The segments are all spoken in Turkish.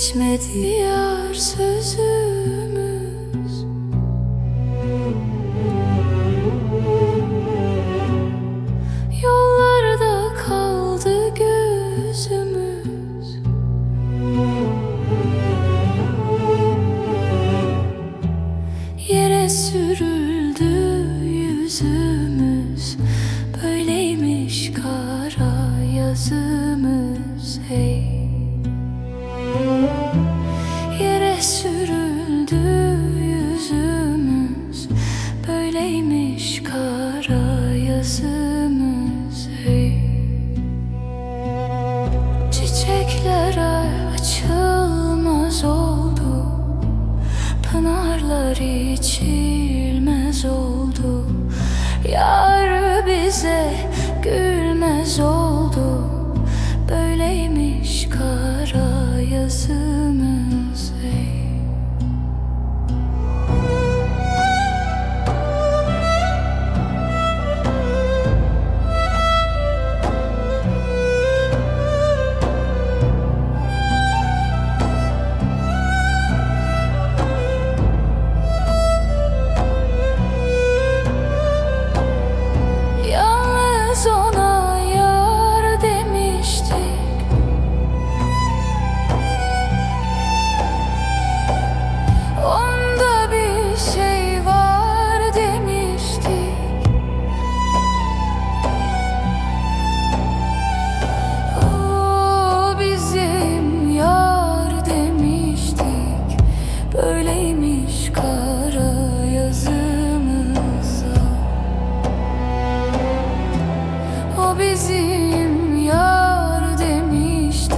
geçmedi yar sözümüz. Yollarda kaldı gözümüz. Yere sürüldü yüzümüz. Böyleymiş kara yazımız, hey. Yere sürüldü yüzümüz. Böyleymiş kara yazımız, hey. Çiçekler açılmaz oldu, pınarlar içilmez oldu. Yar bize gülmez oldu. Böyleymiş kara yazımız, ey. Yalnız ona yar demiştik. Onda bir şey var demiştik. O bizim yar demiştik. Böyleymiş kara yazımız. O bizim yar demiştik.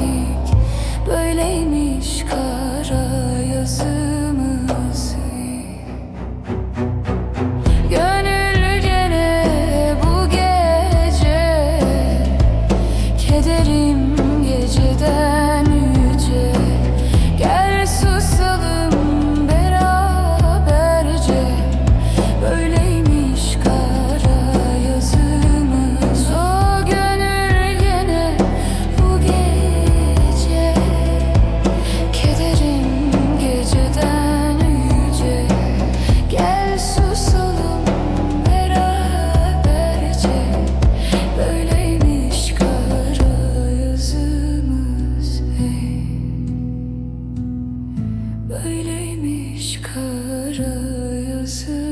Böyleymiş kara yazımız. Gönül gene bu gece, kederim geceden yüce. Gel susalım beraberce. Böyleymiş kara yazımız. O gönül gene bu gece, kederim geceden yüce. Gel susalım beraberce. Böyleymiş kara yazımız, hey. Böyleymiş kara yazımız.